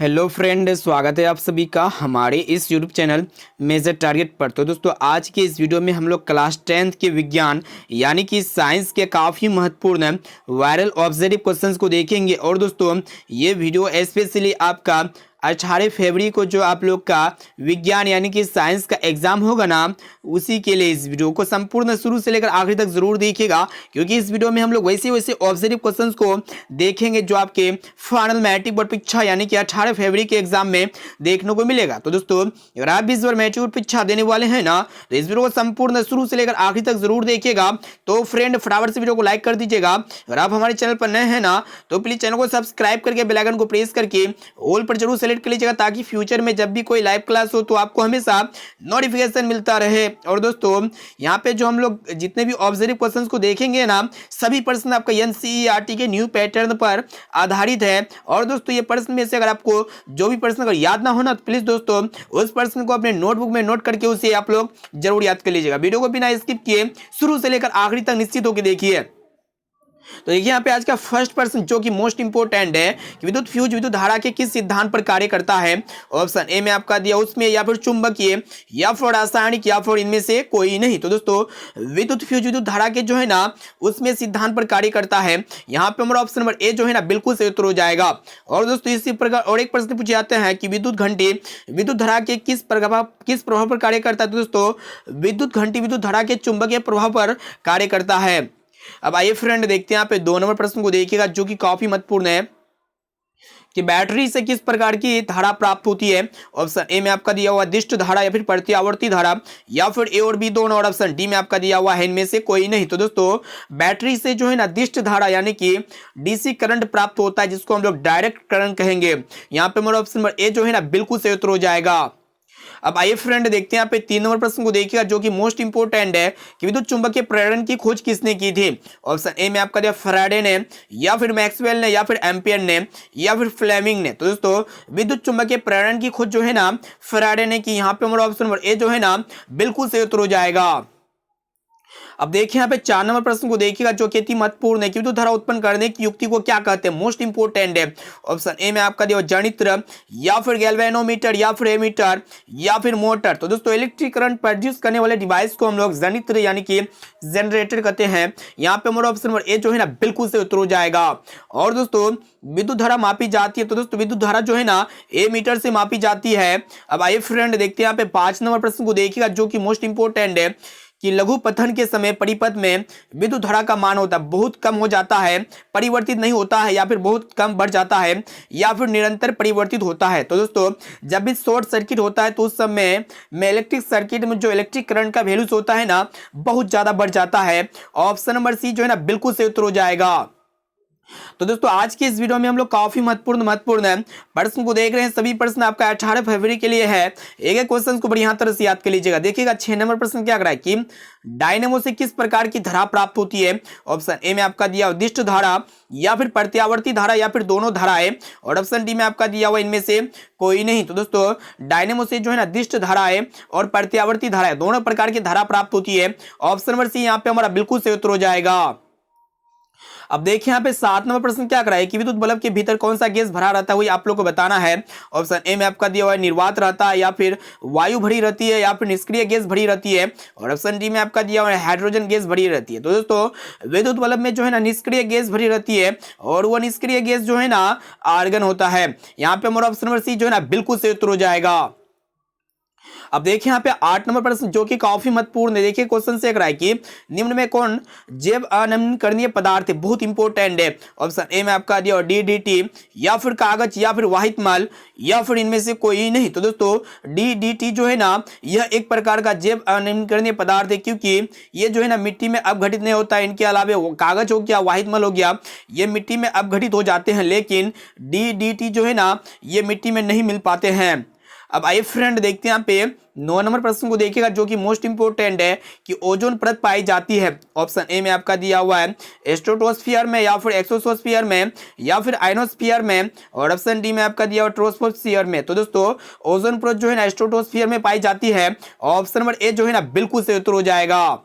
Hello friend, स्वागत है आप सभी का हमारे इस यूट्यूब चैनल मेजर टारगेट पर। तो दोस्तों, आज के इस वीडियो में हम लोग क्लास 10th के विज्ञान यानी कि साइंस के काफ़ी महत्वपूर्ण वायरल ऑब्जेक्टिव क्वेश्चंस को देखेंगे। और दोस्तों, ये वीडियो स्पेशली आपका 18 फरवरी को जो आप लोग का विज्ञान यानी कि साइंस का एग्जाम होगा ना, उसी के लिए इस वीडियो को संपूर्ण शुरू से लेकर आखिरी तक जरूर देखिएगा, क्योंकि इस वीडियो में हम लोग वैसे वैसे ऑब्जेक्टिव क्वेश्चंस को देखेंगे जो आपके फाइनल मैट्रिक बोर्ड परीक्षा यानी कि 18 फरवरी के एग्जाम में देखने को मिलेगा। तो दोस्तों, अगर आप भी इस बार मैट्रिक बोर्ड परीक्षा देने वाले हैं ना, तो इस वीडियो को संपूर्ण शुरू से लेकर आखिरी तक जरूर देखिएगा। तो फ्रेंड, फटाफट से वीडियो को लाइक कर दीजिएगा। अगर आप हमारे चैनल पर नए हैं ना, तो प्लीज चैनल को सब्सक्राइब करके बेल आइकन को प्रेस करके ऑल पर जरूर सेलेक्ट कर लीजिएगा, ताकि फ्यूचर में जब भी कोई लाइव क्लास हो तो आपको हमेशा नोटिफिकेशन मिलता रहे। और दोस्तों, यहाँ पे जो हम लोग जितने भी ऑब्जेक्टिव क्वेश्चंस को देखेंगे ना, सभी प्रश्न आपका एनसीईआरटी के न्यू पैटर्न पर आधारित है। और दोस्तों, ये प्रश्न में से अगर आपको जो भी प्रश्न अगर याद ना हो ना, तो प्लीज दोस्तों उस प्रश्न को अपने नोटबुक में नोट करके उसे आप लोग जरूर याद कर लीजिएगा। वीडियो को बिना स्किप किए शुरू से लेकर आखिरी तक निश्चित होकर देखिए। तो देखिए, यहाँ पे आज का फर्स्ट प्रश्न जो कि मोस्ट इंपोर्टेंट है कि विद्युत फ्यूज विद्युत धारा के किस सिद्धांत पर कार्य करता है। ऑप्शन ए में आपका दिया उसमें, या फिर चुंबकीय, या फिर रासायनिक, या फिर इनमें से कोई नहीं। तो दोस्तों, विद्युत फ्यूज विद्युत धारा के जो है ना, उसमें सिद्धांत पर कार्य करता है। यहाँ पे हमारा ऑप्शन नंबर ए जो है ना, बिल्कुल सही उत्तर हो जाएगा। और दोस्तों, इसी प्रकार और एक प्रश्न पूछे जाते हैं कि विद्युत घंटी विद्युत धारा के किस प्रभाव पर कार्य करता है। तो दोस्तों, विद्युत घंटी विद्युत धारा के चुंबकीय प्रभाव पर कार्य करता है। अब आइए फ्रेंड, देखते हैं यहाँ पे 2 नंबर प्रश्न को देखिएगा, जो कि काफी महत्वपूर्ण है कि बैटरी से किस प्रकार की धारा प्राप्त होती है। ऑप्शन ए में आपका दिया हुआ दिष्ट धारा, या फिर प्रत्यावर्ती धारा, या फिर ए और बी दोनों, और ऑप्शन डी में आपका दिया हुआ है इनमें से कोई नहीं। तो दोस्तों, बैटरी से जो है ना दिष्ट धारा यानी कि डीसी करंट प्राप्त होता है, जिसको हम लोग डायरेक्ट करंट कहेंगे। यहाँ पे हमारा ऑप्शन नंबर ए जो है ना, बिल्कुल सही उत्तर हो जाएगा। अब आइए फ्रेंड, देखते हैं यहाँ पे 3 नंबर प्रश्न को देखिएगा, जो कि मोस्ट इंपोर्टेंट है कि विद्युत चुंबकीय प्रेरण की खोज किसने की थी। ऑप्शन ए में आपका दिया फैराडे ने, या फिर मैक्सवेल ने, या फिर एम्पियर ने, या फिर फ्लेमिंग ने। तो दोस्तों, विद्युत चुंबकीय प्रेरण की खोज जो है ना, फैराडे ने की। यहाँ पे हमारा ऑप्शन नंबर ए जो है ना, बिल्कुल सही उत्तर हो जाएगा। अब देखिए, यहाँ पे 4 नंबर प्रश्न को देखिएगा, जो कि अति महत्वपूर्ण है कि विद्युत धारा उत्पन्न करने की युक्ति को क्या कहते हैं। मोस्ट इंपोर्टेंट है। ऑप्शन ए में आपका दिया जनित्र, या फिर गैल्वेनोमीटर, या फिर एमीटर, या फिर मोटर। तो दोस्तों, इलेक्ट्रिक करंट प्रोड्यूस करने वाले डिवाइस को हम लोग जनित्र यानी कि जनरेटर कहते हैं। यहाँ पे हमारा ऑप्शन नंबर ए जो है ना, बिल्कुल से उत्तर हो जाएगा। और दोस्तों, विद्युत धारा मापी जाती है। तो दोस्तों, विद्युत धारा जो है ना, ए मीटर से मापी जाती है। अब आइए फ्रेंड, देखते हैं यहाँ पे 5 नंबर प्रश्न को देखिएगा, जो कि मोस्ट इंपोर्टेंट है कि लघु पतन के समय परिपथ में विद्युत धारा का मान होता है बहुत कम हो जाता है, परिवर्तित नहीं होता है, या फिर बहुत कम बढ़ जाता है, या फिर निरंतर परिवर्तित होता है। तो दोस्तों, जब भी शॉर्ट सर्किट होता है, तो उस समय में इलेक्ट्रिक सर्किट में जो इलेक्ट्रिक करंट का वैल्यूज होता है ना, बहुत ज्यादा बढ़ जाता है। ऑप्शन नंबर सी जो है ना, बिल्कुल सही उत्तर हो जाएगा। तो दोस्तों, आज की इस वीडियो में हम लोग काफी महत्वपूर्ण है प्रश्न को देख रहे हैं। सभी प्रश्न आपका 18 फरवरी के लिए है। एक एक क्वेश्चन को बढ़िया तरह से याद कर लीजिएगा। देखिएगा, 6 नंबर प्रश्न क्या कर रहा है कि डायनेमो से किस प्रकार की धारा प्राप्त होती है। ऑप्शन ए में आपका दिया उदिष्ट धारा, या फिर प्रत्यावर्ती धारा, या फिर दोनों धाराएं, और ऑप्शन डी में आपका दिया हुआ इनमें से कोई नहीं। तो दोस्तों, डायनेमो से जो है ना, दिष्ट धाराएं और प्रत्यावर्ती धाराएं दोनों प्रकार की धारा प्राप्त होती है। ऑप्शन नंबर सी यहाँ पे हमारा बिल्कुल सही उत्तर हो जाएगा। अब देखिए, यहाँ पे 7 नंबर प्रश्न क्या कराए कि विद्युत बल्ब के भीतर कौन सा गैस भरा रहता है, वही आप लोग को बताना है। ऑप्शन ए में आपका दिया हुआ है निर्वात रहता है, या फिर वायु भरी रहती है, या फिर निष्क्रिय गैस भरी रहती है, और ऑप्शन डी में आपका दिया हुआ है हाइड्रोजन गैस भरी रहती है। तो दोस्तों, विद्युत बल्ब में जो है ना, निष्क्रिय गैस भरी रहती है, और वो निष्क्रिय गैस जो है ना, आर्गन होता है। यहाँ पे हमारा ऑप्शन नंबर सी जो है ना, बिल्कुल सही उत्तर हो जाएगा। अब देखिए, यहाँ पे 8 नंबर प्रश्न जो कि काफी महत्वपूर्ण है। देखिए, क्वेश्चन से है कि निम्न में कौन जैव अनमीकरणीय पदार्थ है, बहुत इंपॉर्टेंट है। ऑप्शन ए में आपका दिया डीडीटी, या फिर कागज, या फिर वाहित मल, या फिर इनमें से कोई नहीं। तो दोस्तों, डीडीटी जो है ना, यह एक प्रकार का जैव अनमीकरणीय पदार्थ है, क्योंकि ये जो है ना, मिट्टी में अपघटित नहीं होता है। इनके अलावा कागज हो गया, वाहित मल हो गया, ये मिट्टी में अपघटित हो जाते हैं, लेकिन डीडीटी जो है ना, ये मिट्टी में नहीं मिल पाते हैं। अब आइए फ्रेंड, देखते हैं यहाँ पे 9 नंबर प्रश्न को देखिएगा, जो कि मोस्ट इंपोर्टेंट है कि ओजोन परत पाई जाती है। ऑप्शन ए में आपका दिया हुआ है स्ट्रेटोस्फीयर में, या फिर एक्सोस्फीयर में, या फिर आयनोस्फीयर में, और ऑप्शन डी में आपका दिया हुआ ट्रोपोस्फीयर में। तो दोस्तों, ओजोन परत जो है ना, स्ट्रेटोस्फीयर में पाई जाती है। ऑप्शन नंबर ए जो है ना, बिल्कुल सही उत्तर हो जाएगा।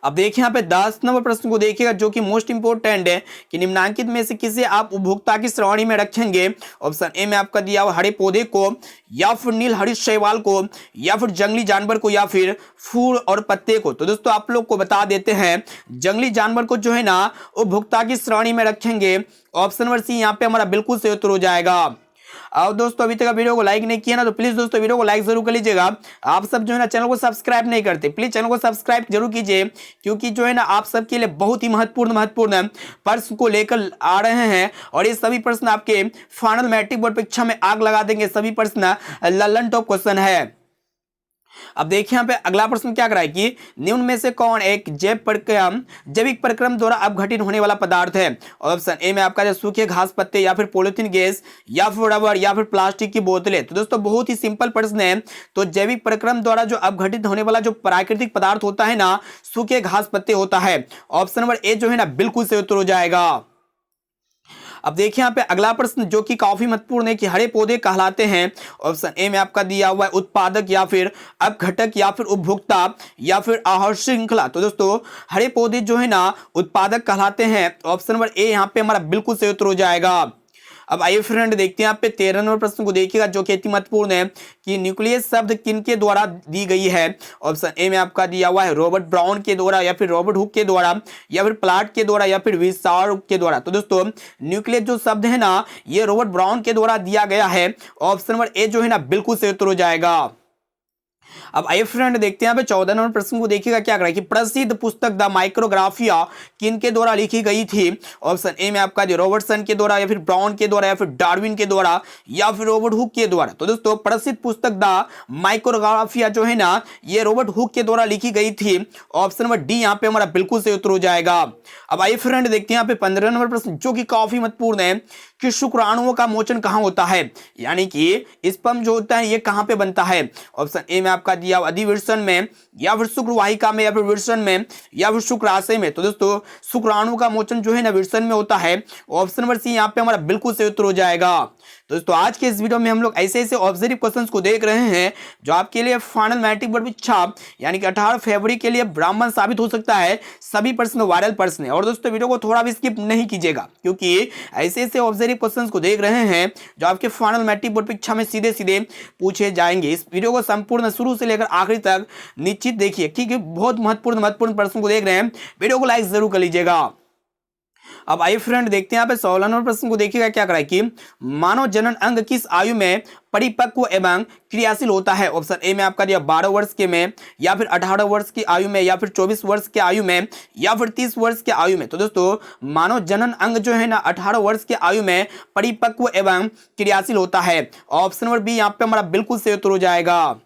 अब देखिए यहाँ पे 10 नंबर प्रश्न को देखिएगा जो कि मोस्ट इंपोर्टेंट है कि निम्नलिखित में से किसे आप उपभोक्ता की श्रेणी में रखेंगे। ऑप्शन ए में आपका दिया हुआ हरे पौधे को, या फिर नील हरित शैवाल को, या फिर जंगली जानवर को, या फिर फूल और पत्ते को। तो दोस्तों आप लोग को बता देते हैं जंगली जानवर को जो है ना उपभोक्ता की श्रेणी में रखेंगे। ऑप्शन नंबर सी यहाँ पे हमारा बिल्कुल सही उत्तर हो जाएगा। और दोस्तों अभी तक वीडियो को लाइक नहीं किया ना तो प्लीज दोस्तों वीडियो को लाइक जरूर कर लीजिएगा। आप सब जो है ना चैनल को सब्सक्राइब नहीं करते, प्लीज चैनल को सब्सक्राइब जरूर कीजिए, क्योंकि जो है ना आप सबके लिए बहुत ही महत्वपूर्ण प्रश्न को लेकर आ रहे हैं और ये सभी प्रश्न आपके फाइनल मैट्रिक बोर्ड परीक्षा में आग लगा देंगे। सभी प्रश्न लल्लन टॉप क्वेश्चन है। अब देखिए यहाँ पे अगला प्रश्न क्या कराए कि निम्न में से कौन एक जैविक प्रक्रम द्वारा अपघटित होने वाला पदार्थ है। ऑप्शन ए में आपका सूखे घास पत्ते, या फिर पॉलिथीन गैस, या फिर रबर, या फिर प्लास्टिक की बोतलें। तो दोस्तों बहुत ही सिंपल प्रश्न है। तो जैविक प्रक्रम द्वारा जो अपघटित होने वाला जो प्राकृतिक पदार्थ होता है ना, सूखे घास पत्ते होता है। ऑप्शन नंबर ए जो है ना बिल्कुल सही उत्तर हो जाएगा। अब देखिए यहाँ पे अगला प्रश्न जो कि काफी महत्वपूर्ण है कि हरे पौधे कहलाते हैं। ऑप्शन ए में आपका दिया हुआ है उत्पादक, या फिर अपघटक, या फिर उपभोक्ता, या फिर आहार श्रृंखला। तो दोस्तों हरे पौधे जो है ना उत्पादक कहलाते हैं। ऑप्शन नंबर ए यहाँ पे हमारा बिल्कुल सही उत्तर हो जाएगा। अब आइए फ्रेंड देखते हैं यहाँ पे 13 नंबर प्रश्न को देखिएगा जो कि अति महत्वपूर्ण है कि न्यूक्लियस शब्द किनके द्वारा दी गई है। ऑप्शन ए में आपका दिया हुआ है रॉबर्ट ब्राउन के द्वारा, या फिर रॉबर्ट हुक के द्वारा, या फिर प्लाट के द्वारा, या फिर विसार के द्वारा। तो दोस्तों न्यूक्लियस जो शब्द है ना ये रॉबर्ट ब्राउन के द्वारा दिया गया है। ऑप्शन नंबर ए जो है ना बिल्कुल सही उत्तर हो जाएगा। अब आइए फ्रेंड देखते हैं यहाँ पे 14 नंबर प्रश्न को देखिएगा क्या करें कि प्रसिद्ध पुस्तक द माइक्रोग्राफिया किनके द्वारा लिखी गई थी। ऑप्शन ए में आपका जो रॉबर्टसन के द्वारा, या फिर ब्राउन के द्वारा, या फिर डार्विन के द्वारा, या फिर रॉबर्ट हुक के द्वारा। तो दोस्तों प्रसिद्ध पुस्तक द माइक्रोग्राफिया जो है ना ये रॉबर्ट हुक के द्वारा लिखी गई थी। ऑप्शन नंबर डी यहाँ पे हमारा बिल्कुल सही उत्तर हो जाएगा। अब आइए फ्रेंड देखते हैं यहाँ पे 15 नंबर प्रश्न जो कि काफी महत्वपूर्ण है कि शुक्राणुओं का मोचन कहां होता है, यानी कि स्पर्म जो होता है ये कहां पे बनता है। ऑप्शन ए में आपका दिया अधिवृषण में, या फिर शुक्रवाहिका में, या फिर वृषण में, या फिर शुक्राशय में। तो दोस्तों शुक्राणु का मोचन जो है ना वृषण में होता है। ऑप्शन नंबर सी यहाँ पे हमारा बिल्कुल सही उत्तर हो जाएगा। दोस्तों आज के इस वीडियो में हम लोग ऐसे ऐसे ऑब्जर्व क्वेश्चंस को देख रहे हैं जो आपके लिए फाइनल मैट्रिक बोर्ड परीक्षा यानी कि 18 फरवरी के लिए ब्राह्मण साबित हो सकता है। सभी प्रश्न वायरल प्रश्न है और दोस्तों वीडियो को थोड़ा भी स्किप नहीं कीजिएगा, क्योंकि ऐसे ऐसे ऑब्जर्व क्वेश्चंस को देख रहे हैं जो आपके फाइनल मैट्रिक बोर्ड परीक्षा में सीधे सीधे पूछे जाएंगे। इस वीडियो को संपूर्ण शुरू से लेकर आखिरी तक निश्चित देखिए, क्योंकि बहुत महत्वपूर्ण प्रश्न को देख रहे हैं। वीडियो को लाइक जरूर कर लीजिएगा। अब आइए फ्रेंड देखते हैं यहाँ पे 16 नंबर प्रश्न को देखिएगा क्या करा कि मानव जनन अंग किस आयु में परिपक्व एवं क्रियाशील होता है। ऑप्शन ए में आपका दिया 12 वर्ष के में, या फिर 18 वर्ष की आयु में, या फिर 24 वर्ष के आयु में, या फिर 30 वर्ष के आयु में। तो दोस्तों मानव जनन अंग जो है ना 18 वर्ष के आयु में परिपक्व एवं क्रियाशील होता है। ऑप्शन नंबर बी यहाँ पे हमारा बिल्कुल सही उत्तर हो जाएगा।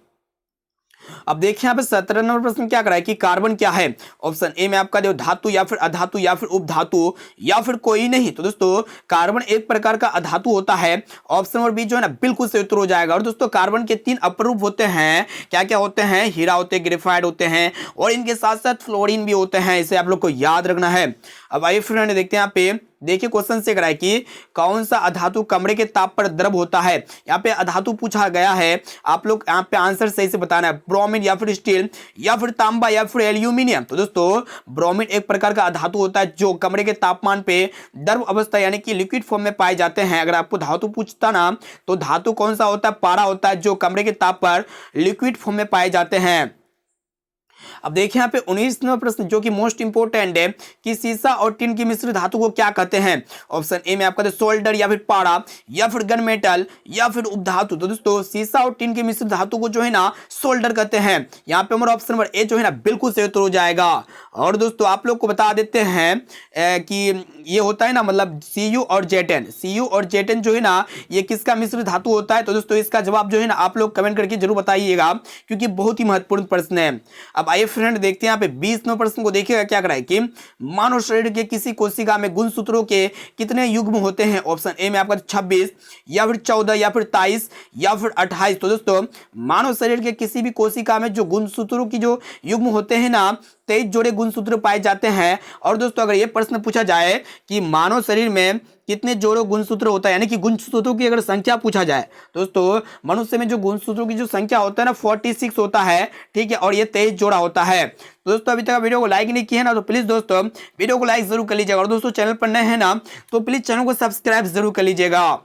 अब देखिए यहाँ पे 17 नंबर प्रश्न क्या करा है कि कार्बन क्या है। ऑप्शन ए में आपका देखो धातु, या फिर अधातु, या फिर उपधातु, या फिर कोई नहीं। तो दोस्तों कार्बन एक प्रकार का अधातु होता है। ऑप्शन नंबर बी जो है ना बिल्कुल सही उत्तर हो जाएगा। और दोस्तों कार्बन के 3 अपरूप होते हैं। क्या क्या होते हैं? हीरा होते हैं, ग्रेफाइट होते हैं, और इनके साथ साथ फ्लोरीन भी होते हैं। इसे आप लोग को याद रखना है। अब आइए फ्रेंड देखते हैं यहाँ पे देखिए क्वेश्चन से कराए कि कौन सा अधातु कमरे के ताप पर द्रव होता है। यहाँ पे अधातु पूछा गया है, आप लोग यहाँ पे आंसर सही से बताना है। ब्रोमीन, या फिर स्टील, या फिर तांबा, या फिर एल्यूमिनियम। तो दोस्तों ब्रोमीन एक प्रकार का अधातु होता है जो कमरे के तापमान पे द्रव अवस्था यानी कि लिक्विड फॉर्म में पाए जाते हैं। अगर आपको धातु पूछता ना तो धातु कौन सा होता है? पारा होता है, जो कमरे के ताप पर लिक्विड फॉर्म में पाए जाते हैं। अब देखिए यहाँ पे 19 नंबर प्रश्न जो कि मोस्ट इंपोर्टेंट है कि सीसा और टिन की मिश्रित धातु को क्या कहते हैं। ऑप्शन ए में आपका सोल्डर, या फिर पारा, या फिर गन मेटल, या फिर उपधातु। तो दोस्तों सीसा और टिन की मिश्रित धातु को जो है ना सोल्डर कहते हैं। यहाँ पे हमारा ऑप्शन नंबर ए जो है ना बिल्कुल सही उत्तर हो जाएगा। और दोस्तों आप लोग को बता देते हैं कि ये होता है ना मतलब Cu और Zn, Cu और Zn जो है ना ये किसका मिश्रित धातु होता है। तो दोस्तों इसका जवाब जो है ना आप लोग कमेंट करके जरूर बताइएगा, क्योंकि बहुत ही महत्वपूर्ण प्रश्न है। अब आइए फ्रेंड देखते हैं यहाँ पे 20 नंबर प्रश्न को देखिएगा क्या कराए कि मानव शरीर के किसी कोशिका में गुणसूत्रों के कितने युग्म होते हैं। ऑप्शन ए में आपका 26, या फिर 14, या फिर 23, या फिर 28। तो दोस्तों मानव शरीर के किसी भी कोशिका में जो गुणसूत्रों की जो युग्म होते हैं ना 23 जोड़े गुणसूत्र पाए जाते हैं। और दोस्तों अगर ये प्रश्न पूछा जाए कि मानव शरीर में कितने जोड़ों गुणसूत्र होता है, यानी कि गुणसूत्रों की अगर संख्या पूछा जाए दोस्तों, मनुष्य में जो गुणसूत्रों की जो संख्या होता है ना 46 होता है, ठीक है, और ये 23 जोड़ा होता है। तो दोस्तों अभी तक वीडियो को लाइक नहीं किया है ना, तो प्लीज दोस्तों वीडियो को लाइक जरूर कर लीजिएगा, और दोस्तों चैनल पर नए हैं ना तो प्लीज चैनल को सब्सक्राइब जरूर कर लीजिएगा।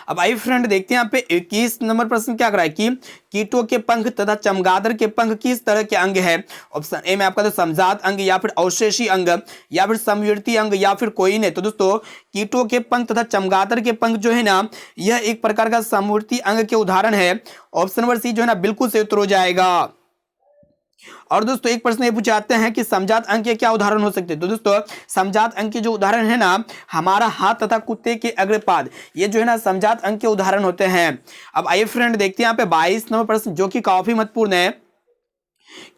अब आइए फ्रेंड देखते हैं यहाँ पे 21 नंबर प्रश्न क्या कर रहा है कि कीटों के पंख तथा चमगादड़ के पंख किस तरह के अंग है। ऑप्शन ए में आपका तो समजात अंग, या फिर अवशेषी अंग, या फिर समवर्ती अंग, या फिर कोई नहीं। तो दोस्तों कीटों के पंख तथा चमगादड़ के पंख जो है ना यह एक प्रकार का समवर्ती अंग के उदाहरण है। ऑप्शन नंबर सी जो है ना बिल्कुल सही उत्तर हो जाएगा। और दोस्तों एक प्रश्न ये पूछाते हैं कि समजात अंग के क्या उदाहरण हो सकते हैं। तो दोस्तों समजात अंग के जो उदाहरण है ना हमारा हाथ तथा कुत्ते के अग्रपाद, ये जो है ना समजात अंग के उदाहरण होते हैं। अब आइए फ्रेंड देखते हैं यहाँ पे 22 नंबर प्रश्न जो कि काफी महत्वपूर्ण है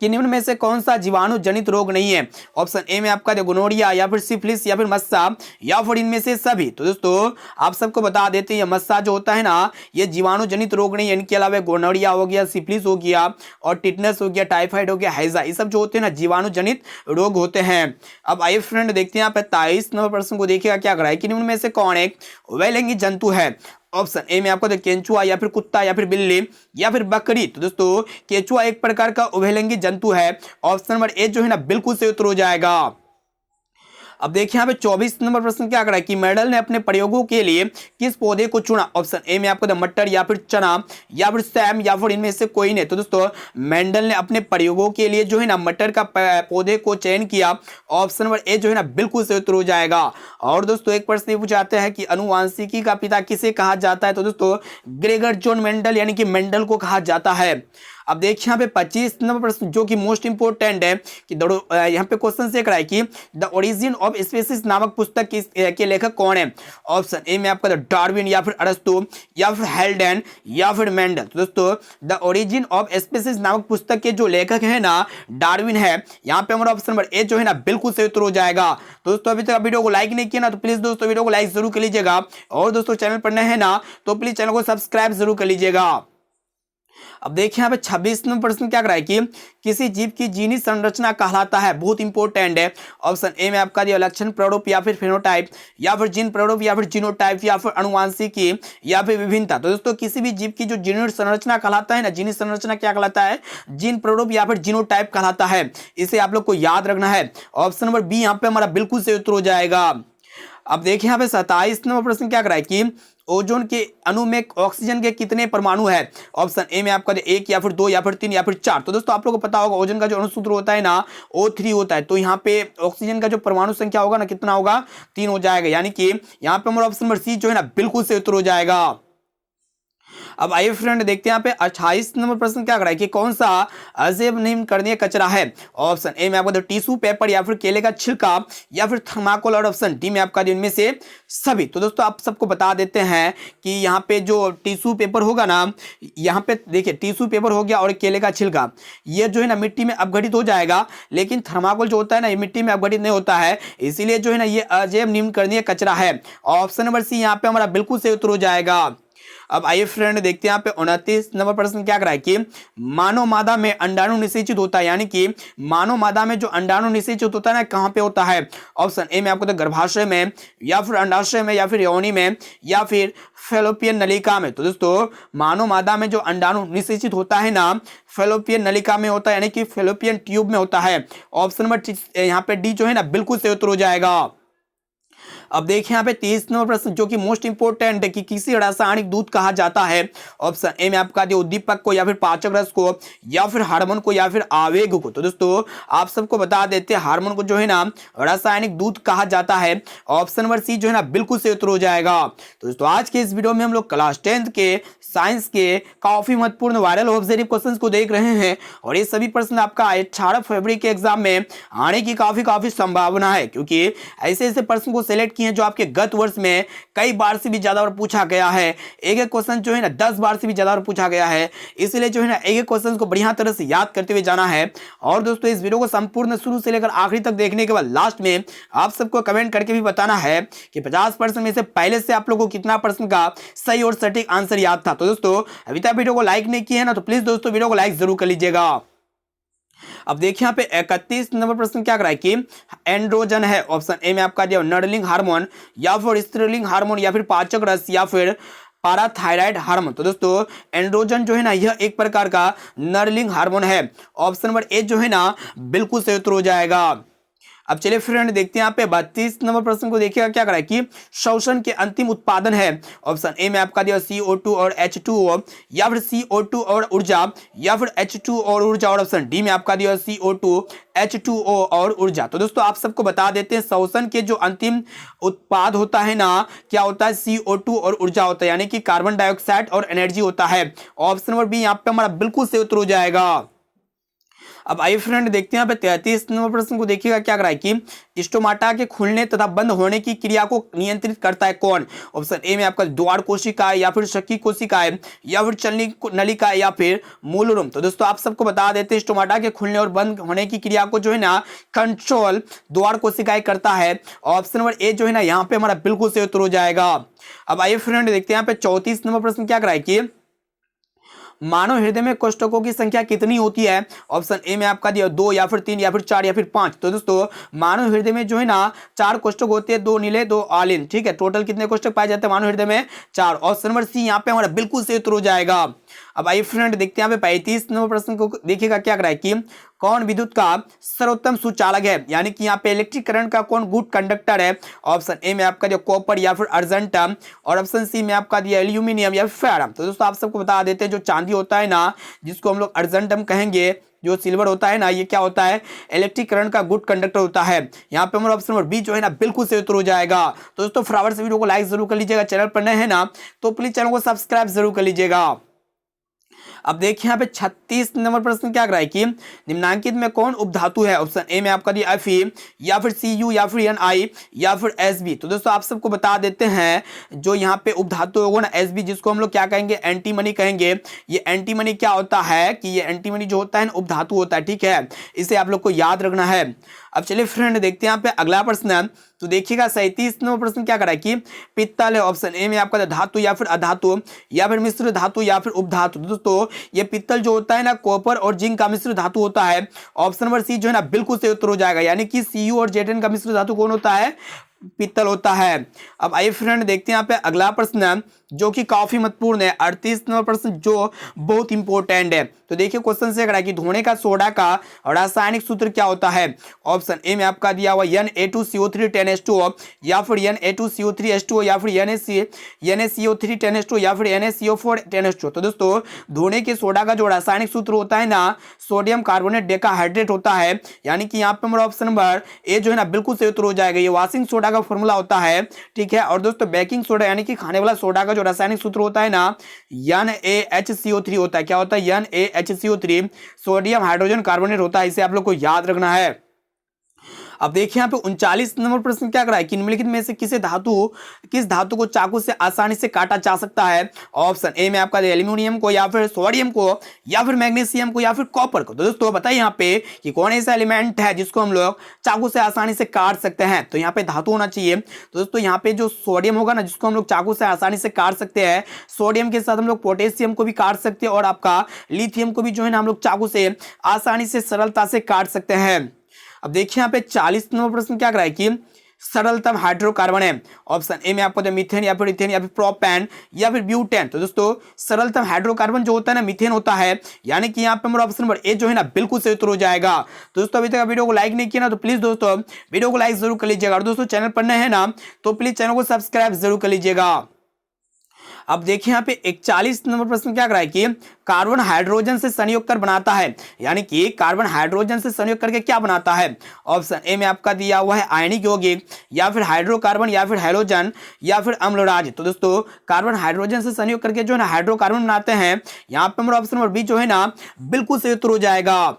कि निम्न में से कौन सा जीवाणु जनित रोग नहीं है। ऑप्शन ए में आपका गोनोरिया, या फिर सिफिलिस, या फिर मस्सा, या फिर इनमें से सभी। तो दोस्तों आप सबको बता देते हैं मस्सा जो होता है ना ये जीवाणु जनित रोग नहीं है। इनके अलावा गोनोरिया हो गया, सिफिलिस हो गया, और टिटनस हो गया, टाइफाइड हो गया, हैजा, ये सब जो होते हैं ना जीवाणु जनित रोग होते हैं। अब आइए फ्रेंड देखते हैं यहाँ पे 23 नंबर प्रश्न को देखिएगा क्या कर रहा है कि निम्न में से कौन एक उभयलिंगी जंतु है। ऑप्शन ए में आपको तो केंचुआ, या फिर कुत्ता, या फिर बिल्ली, या फिर बकरी। तो दोस्तों केंचुआ एक प्रकार का उभयलिंगी जंतु है। ऑप्शन नंबर ए जो है ना बिल्कुल सही उत्तर हो जाएगा। अब देखिए यहाँ पे 24 नंबर प्रश्न क्या कर रहा है कि मेंडल ने अपने प्रयोगों के लिए किस पौधे को चुना। ऑप्शन ए में आपको मटर, या फिर चना, या फिर सैम, या फिर इनमें से कोई नहीं। तो दोस्तों मेंडल ने अपने प्रयोगों के लिए जो है ना मटर का पौधे को चयन किया। ऑप्शन नंबर ए जो है ना बिल्कुल सही उत्तर हो जाएगा। और दोस्तों एक प्रश्न ये पूछाते हैं कि अनुवांशिकी का पिता किसे कहा जाता है। तो दोस्तों ग्रेगर जॉन मेंडल यानी कि मेंडल को कहा जाता है। अब देखिए यहाँ पे 25 नंबर प्रश्न जो कि मोस्ट इंपोर्टेंट है कि यहाँ पे क्वेश्चन से है कि द ओरिजिन ऑफ स्पीसीज नामक पुस्तक के लेखक कौन है। ऑप्शन ए में आपका डार्विन, या फिर अरस्तु, या फिर हेल्डेन, या फिर मेंडल। तो दोस्तों द ओरिजिन ऑफ स्पीसीज नामक पुस्तक के जो लेखक है ना डार्विन है। यहाँ पे हमारा ऑप्शन नंबर ए जो है ना बिल्कुल सही उत्तर हो जाएगा। तो दोस्तों अभी तक वीडियो को लाइक नहीं किया ना तो प्लीज दोस्तों वीडियो को लाइक जरूर कर लीजिएगा, और दोस्तों चैनल पर नए हैं ना तो प्लीज चैनल को सब्सक्राइब जरूर कर लीजिएगा। अब देखिए यहाँ पे 26 नंबर प्रश्न क्या कर रहा है कि किसी जीव की जीनी संरचना कहलाता है। बहुत इंपॉर्टेंट है। ऑप्शन ए में आपका दिया लक्षण प्रारूप, या फिर फेनोटाइप, या फिर जीन प्रारूप, या फिर जीनोटाइप, या फिर अनुवांशिकी, या फिर विभिन्नता। तो दोस्तों किसी भी जीव की जो जीनी संरचना कहलाता है ना, जीनी संरचना क्या कहलाता है, जीन प्रारूप या फिर जीनोटाइप कहलाता है। इसे आप लोग को याद रखना है। ऑप्शन नंबर बी यहाँ पे हमारा बिल्कुल सही उत्तर हो जाएगा। अब देखिए यहाँ पे 27 नंबर प्रश्न क्या कर रहा है कि ओजोन के अणु में ऑक्सीजन के कितने परमाणु है। ऑप्शन ए में आपका 1, या फिर 2, या फिर 3, या फिर 4। तो दोस्तों आप लोगों को पता होगा ओजोन का जो अणुसूत्र होता है ना O3 होता है। तो यहाँ पे ऑक्सीजन का जो परमाणु संख्या होगा ना कितना होगा, 3 हो जाएगा। यानी कि यहाँ पे हमारा ऑप्शन नंबर सी जो है ना बिल्कुल सही उत्तर हो जाएगा। अब आइए फ्रेंड देखते हैं यहाँ पे 28 नंबर प्रश्न क्या कर रहा है कि कौन सा अजैव निम्नकरणीय कचरा है। ऑप्शन ए में आपका टिश्यू पेपर, या फिर केले का छिलका, या फिर थर्माकोल, और ऑप्शन डी में आपका इनमें से सभी। तो दोस्तों आप सबको बता देते हैं कि यहाँ पे जो टिश्यू पेपर होगा ना, यहाँ पे देखिए टिश्यू पेपर हो गया और केले का छिलका, ये जो है ना मिट्टी में अपघटित हो जाएगा। लेकिन थर्माकोल जो होता है ना ये मिट्टी में अपघटित नहीं होता है, इसीलिए जो है ना ये अजैव निम्नकरणीय कचरा है। ऑप्शन नंबर सी यहाँ पे हमारा बिल्कुल सही उत्तर हो जाएगा। अब आइए फ्रेंड देखते हैं यहाँ पे 29 नंबर प्रश्न क्या कर रहा है कि मानव मादा में अंडाणु निषेचित होता है। यानी कि मानव मादा में जो अंडाणु निषेचित होता है ना कहाँ पे होता है। ऑप्शन ए में आपको तो गर्भाशय में, या फिर अंडाशय में, या फिर योनि में, या फिर फैलोपियन नलिका में। तो दोस्तों मानव मादा में जो अंडाणु निषेचित होता है ना फैलोपियन नलिका में होता है, यानी कि फैलोपियन ट्यूब में होता है। ऑप्शन नंबर यहाँ पे डी जो है ना बिल्कुल सही उत्तर हो जाएगा। अब देखिए यहाँ पे 30 नंबर प्रश्न जो कि मोस्ट इंपोर्टेंट है कि किसी रासायनिक दूध कहा जाता है। ऑप्शन ए में आपका दिया उद्दीपक को, या फिर पाचक रस को, या फिर हार्मोन को, या फिर आवेग को। तो दोस्तों आप सबको बता देते हैं हार्मोन को जो है ना रासायनिक दूध कहा जाता है। ऑप्शन नंबर सी जो है ना बिल्कुल सही उत्तर हो जाएगा। तो दोस्तों आज के इस वीडियो में हम लोग क्लास 10th के साइंस के काफी महत्वपूर्ण वायरल ऑब्जेक्टिव क्वेश्चंस को देख रहे हैं, और ये सभी प्रश्न आपका 18 फरवरी के एग्जाम में आने की काफी संभावना है, क्योंकि ऐसे ऐसे प्रश्न को सिलेक्ट किए जो आपके गत वर्ष में कई बार से भी ज्यादा बार पूछा गया है। एक एक क्वेश्चन जो है ना 10 बार से भी ज्यादा बार पूछा गया है, इसलिए जो है ना एक एक क्वेश्चन को बढ़िया तरह से याद करते हुए जाना है। और दोस्तों इस वीडियो को संपूर्ण शुरू से लेकर आखिरी तक देखने के बाद लास्ट में आप सबको कमेंट करके भी बताना है कि 50% में से पहले से आप लोगों को कितना प्रश्न का सही और सटीक आंसर याद था। तो दोस्तों अभी तक वीडियो को लाइक नहीं किया है ना तो प्लीज दोस्तों वीडियो को लाइक जरूर कर लीजिएगा। अब देखिए यहाँ पे 31 नंबर प्रश्न क्या कराए कि एंड्रोजन है, ऑप्शन ए में आपका दिया नरलिंग हार्मोन या फिर स्त्रीलिंग हार्मोन या फिर पाचक रस या फिर पाराथायराइड हार्मोन। तो दोस्तों एंड्रोजन जो है ना यह एक प्रकार का नरलिंग हार्मोन है। ऑप्शन नंबर ए जो है ना बिल्कुल सही उत्तर हो जाएगा। अब चलिए फ्रेंड देखते हैं यहाँ पे 32 नंबर प्रश्न को देखिएगा क्या करा है कि श्वसन के अंतिम उत्पादन है। ऑप्शन ए में आपका दिया CO2 और H2O या फिर CO2 और ऊर्जा या फिर H2 और ऊर्जा, और ऑप्शन डी में आपका दिया CO2 H2O और ऊर्जा। तो दोस्तों आप सबको बता देते हैं श्वसन के जो अंतिम उत्पाद होता है ना क्या होता है CO2 और ऊर्जा होता है, यानी कि कार्बन डाइऑक्साइड और एनर्जी होता है। ऑप्शन नंबर बी यहाँ पे हमारा बिल्कुल सही उत्तर हो जाएगा। अब आइए फ्रेंड देखते हैं यहाँ पे 33 नंबर प्रश्न को देखिएगा क्या करा है कि स्टोमाटा के खुलने तथा बंद होने की क्रिया को नियंत्रित करता है कौन। ऑप्शन ए में आपका द्वार कोशिका या फिर शक्की कोशिका या फिर चलनी नलिका या फिर मूलरूम। तो दोस्तों आप सबको बता देते हैं स्टोमाटा के खुलने और बंद होने की क्रिया को जो है ना कंट्रोल द्वार कोशिकाएं करता है। ऑप्शन नंबर ए जो है ना यहाँ पे हमारा बिल्कुल सही उत्तर हो जाएगा। अब आइए फ्रेंड देखते हैं यहाँ पे 34 नंबर प्रश्न क्या कराए कि मानव हृदय में कोष्ठकों की संख्या कितनी होती है। ऑप्शन ए में आपका दिया 2 या फिर 3 या फिर 4 या फिर 5। तो दोस्तों मानव हृदय में जो है ना 4 कोष्ठक होते हैं, 2 नीले 2 आलिन, ठीक है। टोटल कितने कोष्ठक पाए जाते हैं मानव हृदय में 4। ऑप्शन नंबर सी यहाँ पे हमारा बिल्कुल सही उत्तर हो जाएगा। अब आइए फ्रेंड देखते हैं यहाँ पे 35 नंबर प्रश्न को देखिएगा क्या कराए कि कौन विद्युत का सर्वोत्तम सुचालक है, यानी कि यहाँ पे इलेक्ट्रिक करंट का कौन गुड कंडक्टर है। ऑप्शन ए में आपका जो कॉपर या फिर अर्जेंटम, और ऑप्शन सी में आपका दिया एल्यूमिनियम या फिर फेरम। तो दोस्तों आप सबको बता देते हैं जो चांदी होता है ना जिसको हम लोग अर्जेंटम कहेंगे, जो सिल्वर होता है ना ये क्या होता है इलेक्ट्रिक करंट का गुड कंडक्टर होता है। यहाँ पे हमारा ऑप्शन नंबर बी जो है ना बिल्कुल सही उत्तर हो जाएगा। तो दोस्तों फटाफट से वीडियो को लाइक जरूर कर लीजिएगा, चैनल पर नए हैं ना तो प्लीज चैनल को सब्सक्राइब जरूर कर लीजिएगा। अब देखिए यहाँ पे 36 नंबर प्रश्न क्या कराए कि निम्नांकित में कौन उपधातु है। ऑप्शन ए में आपका दिया Fe या फिर Cu या फिर Ni या फिर Sb। तो दोस्तों आप सबको बता देते हैं जो यहाँ पे उपधातु होगा ना Sb, जिसको हम लोग क्या कहेंगे एंटीमनी कहेंगे। ये एंटीमनी क्या होता है कि ये एंटीमनी जो होता है ना उपधातु होता है, ठीक है। इसे आप लोग को याद रखना है। अब चलिए फ्रेंड देखते हैं यहाँ पे अगला प्रश्न। तो देखिएगा 37 नंबर प्रश्न क्या करा है कि पित्तल है। ऑप्शन ए में आपका धातु या फिर अधातु या फिर मिश्र धातु या फिर उपधातु। दोस्तों ये पित्तल जो होता है ना कॉपर और जिंक का मिश्र धातु होता है। ऑप्शन नंबर सी जो है ना बिल्कुल सही उत्तर हो जाएगा, यानी कि Cu और Zn का मिश्र धातु कौन होता है पित्तल होता है। अब आइए फ्रेंड देखते हैं यहाँ पे अगला प्रश्न जो कि काफी महत्वपूर्ण है, 38 नंबर प्रश्न जो बहुत इंपॉर्टेंट है। तो देखिए क्वेश्चन से करा कि धोने का सोडा का रासायनिक सूत्र क्या होता है। ऑप्शन ए में आपका दिया हुआ Na2CO3 10H2O या फिर Na2CO3H2O या फिर NaCO3 10H2O या फिर NaCO4 10H2O। तो दोस्तों धोने के सोडा का जो रासायनिक सूत्र होता है ना सोडियम कार्बोनेट डेकाहाइड्रेट होता है, यानी कि यहाँ पे हमारा ऑप्शन नंबर ए जो है ना बिल्कुल सही उत्तर हो जाएगा। ये वॉशिंग सोडा का फॉर्मूला होता है, ठीक है। और दोस्तों बेकिंग सोडा यानी कि खाने वाला सोडा का जो रासायनिक सूत्र होता है ना NaHCO3 होता है। क्या होता है NaHCO3 सोडियम हाइड्रोजन कार्बोनेट होता है, इसे आप लोग को याद रखना है। अब देखिए यहाँ पे 39 नंबर प्रश्न क्या करा है कि निम्नलिखित में से किस धातु को चाकू से आसानी से काटा जा सकता है। ऑप्शन ए में आपका एल्यूमिनियम को या फिर सोडियम को या फिर मैग्नीशियम को या फिर कॉपर को। तो दोस्तों बताइए यहाँ पे कि कौन ऐसा एलिमेंट है जिसको हम लोग चाकू से आसानी से काट सकते हैं। तो यहाँ पे धातु होना चाहिए। तो दोस्तों यहाँ पे जो सोडियम होगा ना जिसको हम लोग चाकू से आसानी से काट सकते हैं, सोडियम के साथ हम लोग पोटेशियम को भी काट सकते हैं और आपका लिथियम को भी जो है ना हम लोग चाकू से आसानी से सरलता से काट सकते हैं। अब देखिए यहाँ पे 40 नंबर प्रश्न क्या करा है कि सरलतम हाइड्रोकार्बन है। ऑप्शन ए में आपको जो मीथेन या फिर इथेन या फिर प्रोपेन या फिर ब्यूटेन। तो दोस्तों सरलतम हाइड्रोकार्बन जो होता है ना मीथेन होता है, यानी कि यहाँ पे हमारा ऑप्शन नंबर ए जो है ना बिल्कुल सही उत्तर हो जाएगा। तो दोस्तों अभी तक वीडियो को लाइक नहीं किया ना तो प्लीज दोस्तों वीडियो को लाइक जरूर कर लीजिएगा, और दोस्तों चैनल पर नए हैं ना तो प्लीज चैनल को सब्सक्राइब जरूर कर लीजिएगा। अब देखिए यहाँ पे 41 नंबर प्रश्न क्या करा है कि कार्बन हाइड्रोजन से संयोग कर बनाता है, यानी कि कार्बन हाइड्रोजन से संयोग करके क्या बनाता है। ऑप्शन ए में आपका दिया हुआ है आयनिक यौगिक या फिर हाइड्रोकार्बन या फिर हैलोजन या फिर अम्लराज। तो दोस्तों कार्बन हाइड्रोजन से संयोग करके जो है ना हाइड्रोकार्बन बनाते हैं। यहाँ पे हमारा ऑप्शन नंबर बी जो है ना बिल्कुल सही उत्तर हो जाएगा।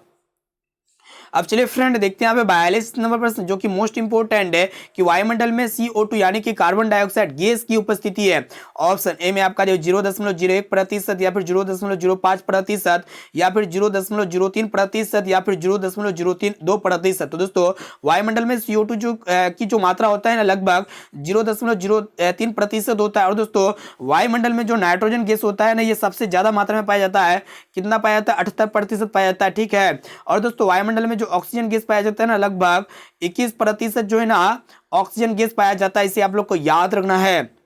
अब चलिए फ्रेंड देखते हैं यहाँ पे 42 नंबर प्रश्न जो कि मोस्ट इंपोर्टेंट है कि वायुमंडल में CO2 यानी कि कार्बन डाइऑक्साइड गैस की उपस्थिति है। ऑप्शन ए में आपका जो 0.01% या फिर 0.05% या फिर 0.03% या फिर 0.032%। तो दोस्तों वायुमंडल में CO2 की जो मात्रा होता है ना लगभग 0.03% होता है। और दोस्तों वायुमंडल में जो नाइट्रोजन गैस होता है ना ये सबसे ज्यादा मात्रा में पाया जाता है। कितना पाया जाता है? 78% पाया जाता है। ठीक है। और दोस्तों वायुमंडल में जो ऑक्सीजन गैस पाया जाता है ना लगभग 21% जो है ना ऑक्सीजन गैस पाया जाता है। इसे आप लोग को याद रखना है।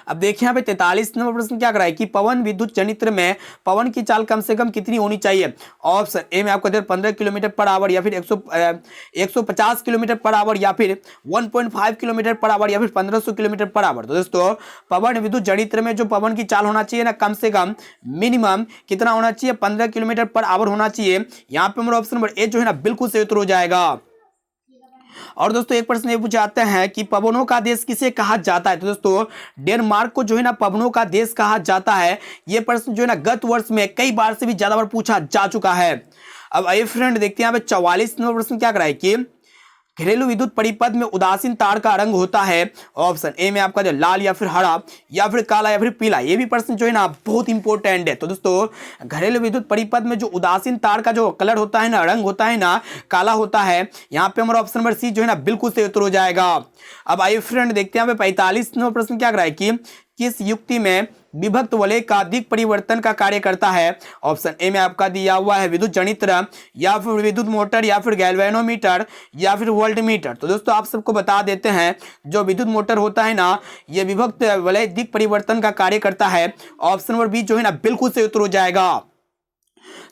अब देखिए यहाँ पे 43 नंबर प्रश्न क्या कराए कि पवन विद्युत जनित्र में पवन की चाल कम से कम कितनी होनी चाहिए। ऑप्शन ए में आपको 15 किलोमीटर पर आवर या फिर 150 किलोमीटर पर आवर या फिर 1.5 किलोमीटर पर आवर या फिर 1500 किलोमीटर पर आवर। तो दोस्तों पवन विद्युत जनित्र में जो पवन की चाल होना चाहिए ना कम से कम मिनिमम कितना होना चाहिए? 15 किलोमीटर पर आवर होना चाहिए। यहाँ पे हमारा ऑप्शन नंबर ए जो है ना बिल्कुल सही उत्तर हो जाएगा। और दोस्तों एक प्रश्न ये पूछा जाता है कि पवनों का देश किसे कहा जाता है। तो दोस्तों डेनमार्क को जो है ना पवनों का देश कहा जाता है। यह प्रश्न जो है ना गत वर्ष में कई बार से भी ज्यादा बार पूछा जा चुका है। अब आइए फ्रेंड देखते हैं यहाँ पे 44 नंबर प्रश्न क्या कराए कि घरेलू विद्युत परिपथ में उदासीन तार का रंग होता है। ऑप्शन ए में आपका जो लाल या फिर हरा या फिर काला या फिर पीला। ये भी प्रश्न जो है ना बहुत इंपॉर्टेंट है। तो दोस्तों घरेलू विद्युत परिपथ में जो उदासीन तार का जो कलर होता है ना रंग होता है ना काला होता है। यहाँ पे हमारा ऑप्शन नंबर सी जो है ना बिल्कुल सही उत्तर हो जाएगा। अब आइए फ्रेंड देखते हैं 45 नंबर प्रश्न क्या कराए कि किस युक्ति में विभक्त वलय का दिक परिवर्तन का कार्य करता है। ऑप्शन ए में आपका दिया हुआ है विद्युत जनित्र या फिर विद्युत मोटर या फिर गैल्वेनोमीटर या फिर वोल्टमीटर। तो दोस्तों आप सबको बता देते हैं जो विद्युत मोटर होता है ना ये विभक्त वलय दिक परिवर्तन का कार्य करता है। ऑप्शन नंबर बी जो है ना बिल्कुल सही उत्तर हो जाएगा।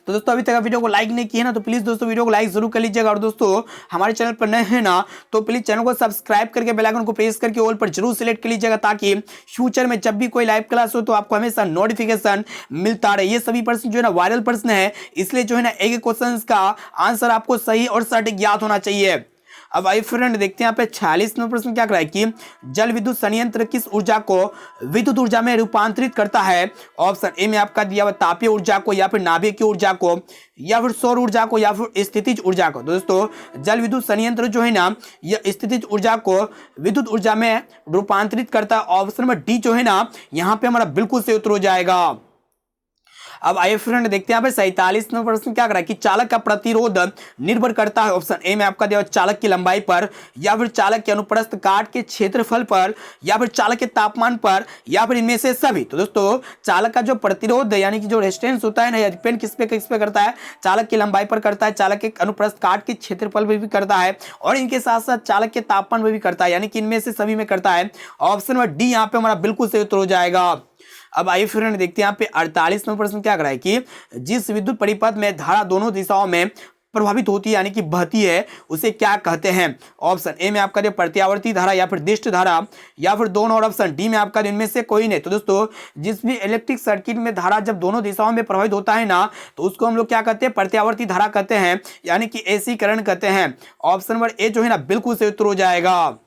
तो दोस्तों अभी तक आप वीडियो को लाइक नहीं किया ना तो प्लीज दोस्तों वीडियो को लाइक जरूर कर लीजिएगा। और दोस्तों हमारे चैनल पर नए हैं ना तो प्लीज चैनल को सब्सक्राइब करके बेल आइकन को प्रेस करके ऑल पर जरूर सिलेक्ट कर लीजिएगा ताकि फ्यूचर में जब भी कोई लाइव क्लास हो तो आपको हमेशा नोटिफिकेशन मिलता रहे। ये सभी प्रश्न जो है ना वायरल प्रश्न है इसलिए जो है ना एक क्वेश्चन का आंसर आपको सही और सटीक याद होना चाहिए। अब आइए फ्रेंड देखते हैं यहाँ पे 46 नंबर प्रश्न क्या कराए कि जल विद्युत संयंत्र किस ऊर्जा को विद्युत ऊर्जा में रूपांतरित करता है। ऑप्शन ए में आपका दिया हुआ तापीय ऊर्जा को या फिर नाभिकीय ऊर्जा को या फिर सौर ऊर्जा को या फिर स्थितिज ऊर्जा को। तो दोस्तों जल विद्युत संयंत्र जो है ना यह स्थितिज ऊर्जा को विद्युत ऊर्जा में रूपांतरित करता है। ऑप्शन नंबर डी जो है ना यहाँ पे हमारा बिल्कुल सही उत्तर हो जाएगा। अब आइए फ्रेंड देखते हैं यहाँ पे 47 नंबर प्रश्न क्या करा कि चालक का प्रतिरोध निर्भर करता है। ऑप्शन ए में आपका दिया चालक की लंबाई पर या फिर चालक के अनुप्रस्थ काट के क्षेत्रफल पर या फिर चालक के तापमान पर या फिर इनमें से सभी। तो दोस्तों चालक का जो प्रतिरोध यानी कि जो रेजिस्टेंस होता है ना यह डिपेंड किस पे करता है? चालक की लंबाई पर करता है, चालक के अनुप्रस्थ काट के क्षेत्रफल पर भी करता है और इनके साथ साथ चालक के तापमान पर भी करता है यानी कि इनमें से सभी में करता है। ऑप्शन नंबर डी यहाँ पे हमारा बिल्कुल सही उत्तर हो जाएगा। अब आइए फ्रेंड देखते हैं यहाँ पे 48 नंबर प्रश्न क्या कराए कि जिस विद्युत परिपथ में धारा दोनों दिशाओं में प्रभावित होती है यानी कि बहती है उसे क्या कहते हैं। ऑप्शन ए में आपका प्रत्यावर्ती धारा या फिर दिष्ट धारा या फिर दोनों और ऑप्शन डी में आपका इनमें से कोई नहीं। तो दोस्तों जिस भी इलेक्ट्रिक सर्किट में धारा जब दोनों दिशाओं में प्रभावित होता है ना तो उसको हम लोग क्या कहते हैं? प्रत्यावर्ती धारा कहते हैं यानी कि एसी करंट कहते हैं। ऑप्शन नंबर ए जो है ना बिल्कुल सही उत्तर हो जाएगा।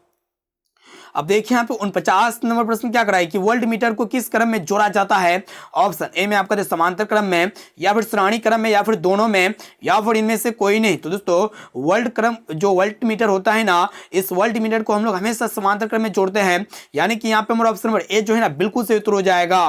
अब देखिए यहाँ पे 49 नंबर प्रश्न क्या कराए कि वोल्ट मीटर को किस क्रम में जोड़ा जाता है। ऑप्शन ए में आपका समांतर क्रम में या फिर श्रेणी क्रम में या फिर दोनों में या फिर इनमें से कोई नहीं। तो दोस्तों वोल्ट मीटर होता है ना इस वोल्ट मीटर को हम लोग हमेशा समांतर क्रम में जोड़ते हैं यानी कि यहाँ पे हमारा ऑप्शन नंबर ए जो है ना बिल्कुल सही उत्तर हो जाएगा।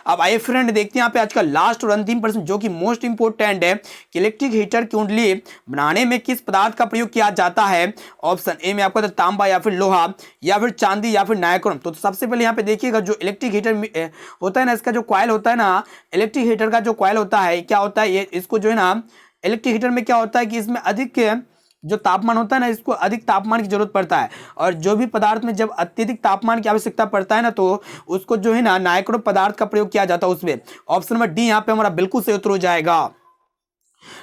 अब आइए फ्रेंड देखते हैं यहाँ पे आज का लास्ट और अंतिम प्रश्न जो कि मोस्ट इंपोर्टेंट है कि इलेक्ट्रिक हीटर की कुंडली बनाने में किस पदार्थ का प्रयोग किया जाता है। ऑप्शन ए में आपका तांबा या फिर लोहा या फिर चांदी या फिर नाइक्रोम। तो सबसे पहले यहाँ पे देखिएगा जो इलेक्ट्रिक हीटर होता है ना इसका जो कॉइल होता है ना इलेक्ट्रिक हीटर का जो कॉइल होता है क्या होता है ये इसको जो है ना इलेक्ट्रिक हीटर में क्या होता है कि इसमें अधिक जो तापमान होता है ना इसको अधिक तापमान की जरूरत पड़ता है और जो भी पदार्थ में जब अत्यधिक तापमान की आवश्यकता पड़ता है ना तो उसको जो है ना नाइक्रो पदार्थ का प्रयोग किया जाता है उसमें। ऑप्शन नंबर डी यहाँ पे हमारा बिल्कुल सही उत्तर हो जाएगा।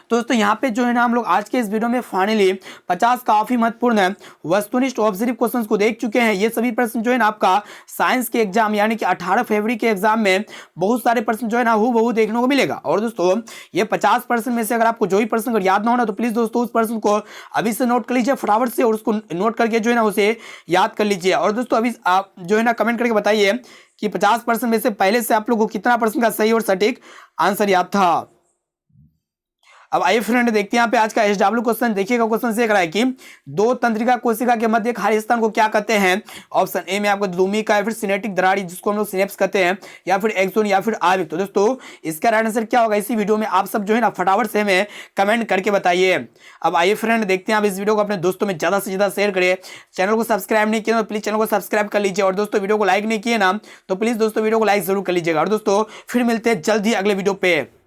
तो दोस्तों यहाँ पे जो है ना हम लोग आज के इस वीडियो में फाइनली 50 काफी महत्वपूर्ण वस्तुनिष्ठ ऑब्जर्व क्वेश्चंस को देख चुके हैं। ये सभी प्रश्न जो है ना आपका साइंस के एग्जाम यानी कि 18 फरवरी के एग्जाम में बहुत सारे प्रश्न जो है ना हूबहू देखने को मिलेगा। और दोस्तों ये 50% में से अगर आपको जो भी प्रश्न अगर याद ना हो ना तो प्लीज दोस्तों उस प्रश्न को अभी से नोट कर लीजिए फटाफट से और उसको नोट करके जो है ना उसे याद कर लीजिए। और दोस्तों अभी आप जो है ना कमेंट करके बताइए कि 50% में से पहले से आप लोग को कितना प्रश्न का सही और सटीक आंसर याद था। अब आइए फ्रेंड देखते हैं यहाँ पे आज का SW क्वेश्चन। देखिएगा क्वेश्चन से कह रहा है कि दो तंत्रिका कोशिका के मध्य खाली स्थान को क्या कहते हैं। ऑप्शन ए में आपको ध्रुमिका या फिर सिनेटिक दरारी जिसको हम लोग सिनेप्स कहते हैं, या फिर एक्सोन या फिर आविक। तो दोस्तों इसका राइट आंसर क्या होगा इसी वीडियो में आप सब जो है ना फटाफट से हमें कमेंट करके बताइए। अब आइए फ्रेंड देखते हैं आप इस वीडियो को अपने दोस्तों में ज्यादा से ज्यादा शेयर करिए। चैनल को सब्सक्राइब नहीं किया तो प्लीज चैनल को सब्सक्राइब कर लीजिए, और दोस्तों वीडियो को लाइक नहीं किए ना तो प्लीज दोस्तों वीडियो को लाइक जरूर कर लीजिएगा। और दोस्तों फिर मिलते हैं जल्द ही अगले वीडियो पे।